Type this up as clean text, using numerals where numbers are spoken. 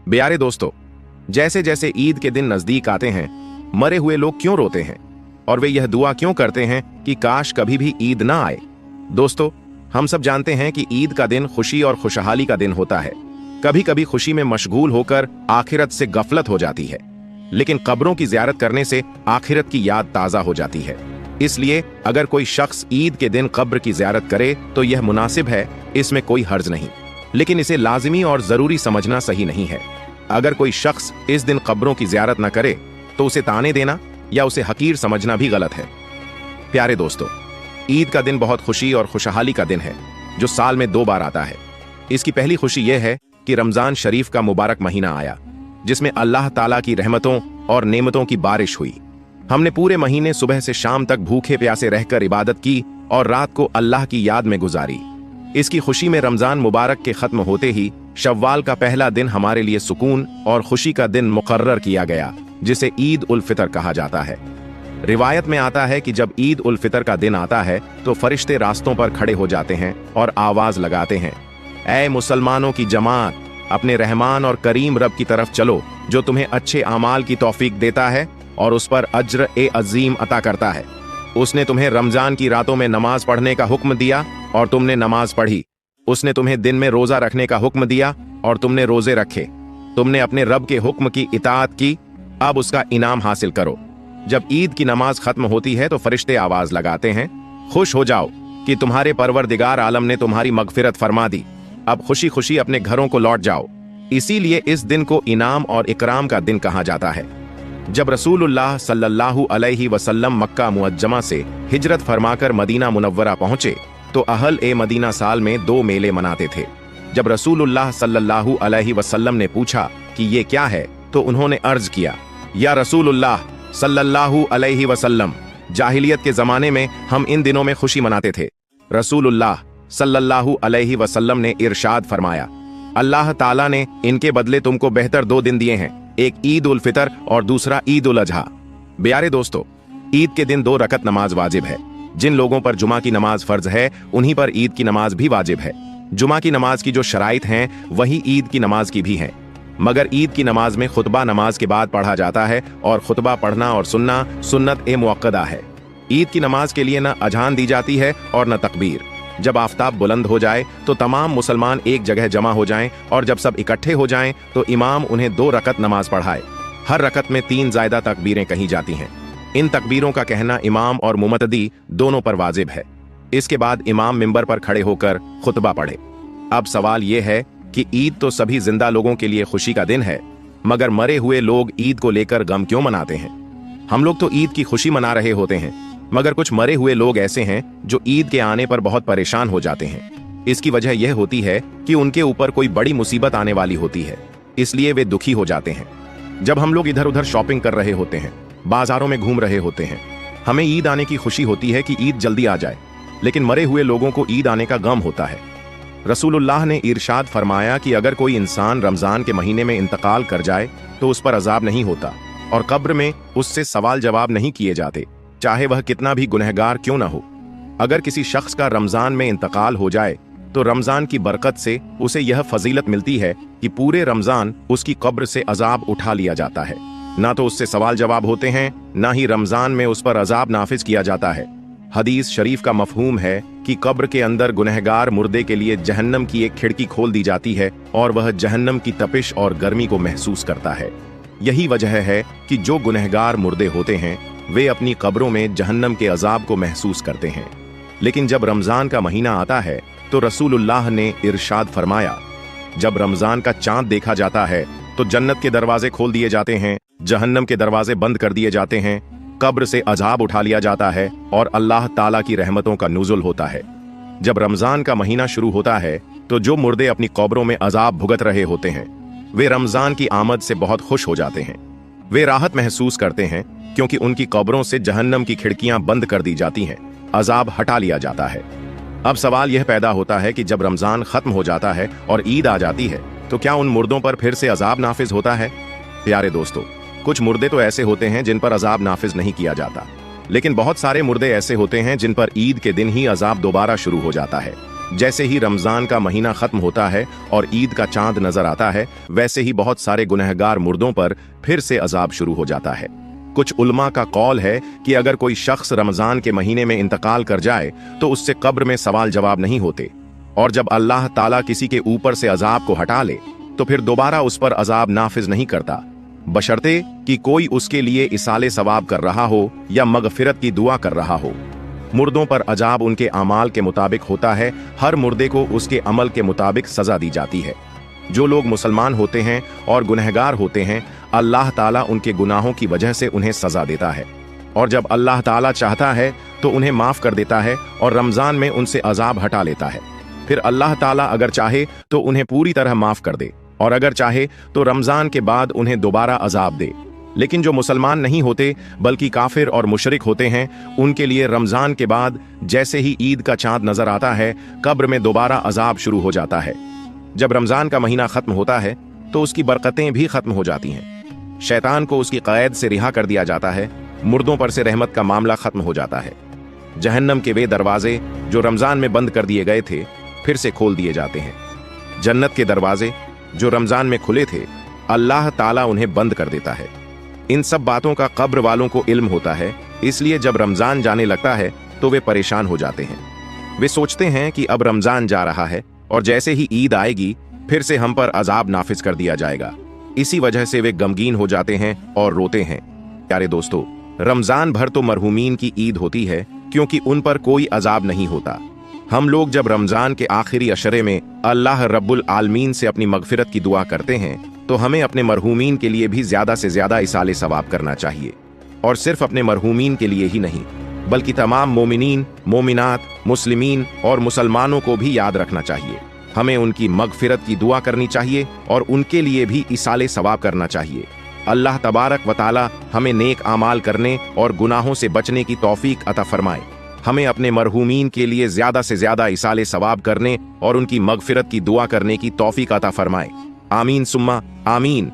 प्यारे दोस्तों, जैसे जैसे ईद के दिन नजदीक आते हैं, मरे हुए लोग क्यों रोते हैं और वे यह दुआ क्यों करते हैं कि काश कभी भी ईद ना आए। दोस्तों, हम सब जानते हैं कि ईद का दिन खुशी और खुशहाली का दिन होता है। कभी कभी खुशी में मशगूल होकर आखिरत से गफलत हो जाती है, लेकिन कब्रों की ज़ियारत करने से आखिरत की याद ताज़ा हो जाती है। इसलिए अगर कोई शख्स ईद के दिन कब्र की ज़ियारत करे तो यह मुनासिब है, इसमें कोई हर्ज नहीं, लेकिन इसे लाजिमी और ज़रूरी समझना सही नहीं है। अगर कोई शख्स इस दिन कब्रों की ज़ियारत न करे तो उसे ताने देना या उसे हकीर समझना भी गलत है। प्यारे दोस्तों, ईद का दिन बहुत खुशी और खुशहाली का दिन है जो साल में 2 बार आता है। इसकी पहली खुशी यह है कि रमजान शरीफ का मुबारक महीना आया, जिसमें अल्लाह ताला की रहमतों और नेमतों की बारिश हुई। हमने पूरे महीने सुबह से शाम तक भूखे प्यासे रहकर इबादत की और रात को अल्लाह की याद में गुजारी। इसकी खुशी में रमजान मुबारक के खत्म होते ही शव्वाल का पहला दिन हमारे लिए सुकून और खुशी का दिन मुकर्रर किया गया, जिसे ईद उल फितर कहा जाता है। रिवायत में आता है कि जब ईद उल फितर का दिन आता है तो फरिश्ते रास्तों पर खड़े हो जाते हैं और आवाज लगाते हैं, ऐ मुसलमानों की जमात, अपने रहमान और करीम रब की तरफ चलो जो तुम्हें अच्छे आमाल की तौफीक देता है और उस पर अज्र ए अजीम अता करता है। उसने तुम्हें रमजान की रातों में नमाज पढ़ने का हुक्म दिया और तुमने नमाज पढ़ी। उसने तुम्हें दिन में रोजा रखने का हुक्म दिया और तुमने रोजे रखे। तुमने अपने रब के हुक्म की इताअत की, अब उसका इनाम हासिल करो। जब ईद की नमाज खत्म होती है तो फरिश्ते आवाज लगाते हैं, खुश हो जाओ कि तुम्हारे परवरदिगार आलम ने तुम्हारी मगफिरत फरमा दी, अब खुशी खुशी अपने घरों को लौट जाओ। इसीलिए इस दिन को इनाम और इकराम का दिन कहा जाता है। जब रसूलुल्लाह सल्लल्लाहु अलैहि वसल्लम मक्का मुअज्जमा से हिजरत फरमाकर मदीना मुनव्वरा पहुंचे तो अहल ए मदीना साल में 2 मेले मनाते थे। जब रसूलुल्लाह सल्लल्लाहु अलैहि वसल्लम ने पूछा कि ये क्या है तो उन्होंने अर्ज किया, या रसूलुल्लाह सल्लल्लाहु अलैहि वसल्लम, जाहिलियत के जमाने में हम इन दिनों में खुशी मनाते थे। रसूलुल्लाह सल्लल्लाहु अलैहि वसल्लम ने इरशाद फरमाया, अल्लाह ताला ने इनके बदले तुमको बेहतर 2 दिन दिए हैं, एक ईद उल फितर और दूसरा ईद उल अजहा। प्यारे दोस्तों, ईद के दिन 2 रकत नमाज वाजिब है। जिन लोगों पर जुमा की नमाज फर्ज है उन्हीं पर ईद की नमाज भी वाजिब है। जुमा की नमाज की जो शराइत हैं वही ईद की नमाज की भी हैं, मगर ईद की नमाज में खुतबा नमाज के बाद पढ़ा जाता है और खुतबा पढ़ना और सुनना सुन्नत ए मुअक्कदा है। ईद की नमाज के लिए न अजान दी जाती है और न तकबीर। जब आफताब बुलंद हो जाए तो तमाम मुसलमान एक जगह जमा हो जाएं और जब सब इकट्ठे हो जाएं तो इमाम उन्हें 2 रकत नमाज पढ़ाए। हर रकत में 3 ज़ायदा तकबीरें कही जाती हैं। इन तकबीरों का कहना इमाम और मुमतदी दोनों पर वाजिब है। इसके बाद इमाम मिंबर पर खड़े होकर खुतबा पढ़े। अब सवाल यह है कि ईद तो सभी जिंदा लोगों के लिए खुशी का दिन है, मगर मरे हुए लोग ईद को लेकर गम क्यों मनाते हैं? हम लोग तो ईद की खुशी मना रहे होते हैं, मगर कुछ मरे हुए लोग ऐसे हैं जो ईद के आने पर बहुत परेशान हो जाते हैं। इसकी वजह यह होती है कि उनके ऊपर कोई बड़ी मुसीबत आने वाली होती है, इसलिए वे दुखी हो जाते हैं। जब हम लोग इधर उधर शॉपिंग कर रहे होते हैं, बाजारों में घूम रहे होते हैं, हमें ईद आने की खुशी होती है कि ईद जल्दी आ जाए, लेकिन मरे हुए लोगों को ईद आने का गम होता है। रसूलुल्लाह ने इरशाद फरमाया कि अगर कोई इंसान रमजान के महीने में इंतकाल कर जाए तो उस पर अजाब नहीं होता और कब्र में उससे सवाल जवाब नहीं किए जाते, चाहे वह कितना भी गुनहगार क्यों न हो। अगर किसी शख्स का रमजान में इंतकाल हो जाए तो रमजान की बरकत से उसे यह फजीलत मिलती है कि पूरे रमजान उसकी कब्र से अजाब उठा लिया जाता है। ना तो उससे सवाल जवाब होते हैं, ना ही रमजान में उस पर अजाब नाफिज किया जाता है। हदीस शरीफ का मफहूम है कि कब्र के अंदर गुनहगार मुर्दे के लिए जहन्नम की एक खिड़की खोल दी जाती है और वह जहन्नम की तपिश और गर्मी को महसूस करता है। यही वजह है कि जो गुनहगार मुर्दे होते हैं वे अपनी कब्रों में जहन्नम के अजाब को महसूस करते हैं। लेकिन जब रमजान का महीना आता है तो रसूलुल्लाह ने इरशाद फरमाया, जब रमजान का चांद देखा जाता है तो जन्नत के दरवाजे खोल दिए जाते हैं, जहन्नम के दरवाजे बंद कर दिए जाते हैं, कब्र से अजाब उठा लिया जाता है और अल्लाह ताला की रहमतों का नुज़ुल होता है। जब रमजान का महीना शुरू होता है तो जो मुर्दे अपनी कब्रों में अजाब भुगत रहे होते हैं वे रमजान की आमद से बहुत खुश हो जाते हैं। वे राहत महसूस करते हैं क्योंकि उनकी कब्रों से जहन्नम की खिड़कियां बंद कर दी जाती हैं, अजाब हटा लिया जाता है। अब सवाल यह पैदा होता है कि जब रमजान खत्म हो जाता है और ईद आ जाती है तो क्या उन मुर्दों पर फिर से अजाब नाफिज होता है? प्यारे दोस्तों, कुछ मुर्दे तो ऐसे होते हैं जिन पर अजाब नाफिज नहीं किया जाता, लेकिन बहुत सारे मुर्दे ऐसे होते हैं जिन पर ईद के दिन ही अजाब दोबारा शुरू हो जाता है। जैसे ही रमजान का महीना खत्म होता है और ईद का चांद नजर आता है, वैसे ही बहुत सारे गुनहगार मुर्दों पर फिर से अजाब शुरू हो जाता है। कुछ उलमा का कौल है कि अगर कोई शख्स रमजान के महीने में इंतकाल कर जाए तो उससे कब्र में सवाल जवाब नहीं होते, और जब अल्लाह ताला किसी के ऊपर से अजाब को हटा ले तो फिर दोबारा उस पर अजाब नाफिज नहीं करता, बशर्ते कि कोई उसके लिए इसाले सवाब कर रहा हो या मगफिरत की दुआ कर रहा हो। मुर्दों पर अजाब उनके अमाल के मुताबिक होता है। हर मुर्दे को उसके अमल के मुताबिक सजा दी जाती है। जो लोग मुसलमान होते हैं और गुनहगार होते हैं, अल्लाह ताला उनके गुनाहों की वजह से उन्हें सजा देता है, और जब अल्लाह ताला चाहता है तो उन्हें माफ कर देता है और रमजान में उनसे अजाब हटा लेता है। फिर अल्लाह ताला अगर चाहे तो उन्हें पूरी तरह माफ कर दे, और अगर चाहे तो रमजान के बाद उन्हें दोबारा अजाब दे। लेकिन जो मुसलमान नहीं होते बल्कि काफिर और मुशरिक होते हैं, उनके लिए रमजान के बाद जैसे ही ईद का चांद नजर आता है, कब्र में दोबारा अजाब शुरू हो जाता है। जब रमजान का महीना खत्म होता है तो उसकी बरकतें भी खत्म हो जाती हैं। शैतान को उसकी कैद से रिहा कर दिया जाता है। मुर्दों पर से रहमत का मामला खत्म हो जाता है। जहन्नम के वे दरवाजे जो रमजान में बंद कर दिए गए थे फिर से खोल दिए जाते हैं। जन्नत के दरवाजे जो रमजान में खुले थे, अल्लाह ताला उन्हें बंद कर देता है। इन सब बातों का कब्र वालों को इल्म होता है, इसलिए जब रमजान जाने लगता है तो वे परेशान हो जाते हैं। वे सोचते हैं कि अब रमजान जा रहा है और जैसे ही ईद आएगी फिर से हम पर अजाब नाफिज कर दिया जाएगा। इसी वजह से वे गमगीन हो जाते हैं और रोते हैं। प्यारे दोस्तों, रमजान भर तो मरहूमीन की ईद होती है, क्योंकि उन पर कोई अजाब नहीं होता। हम लोग जब रमजान के आखिरी अशरे में अल्लाह रब्बुल आलमीन से अपनी मगफिरत की दुआ करते हैं तो हमें अपने मरहूमीन के लिए भी ज्यादा से ज्यादा इसाले सवाब करना चाहिए, और सिर्फ अपने मरहूमीन के लिए ही नहीं बल्कि तमाम मोमिनीन, मोमिनात, मुस्लिमीन और मुसलमानों को भी याद रखना चाहिए। हमें उनकी मगफिरत की दुआ करनी चाहिए और उनके लिए भी इसाले सवाब करना चाहिए। अल्लाह तबारक व ताला हमें नेक आमाल करने और गुनाहों से बचने की तौफीक अता फरमाए। हमें अपने मरहूमीन के लिए ज्यादा से ज्यादा इसाले सवाब करने और उनकी मगफिरत की दुआ करने की तौफीक अता फरमाए। आमीन सुम्मा आमीन।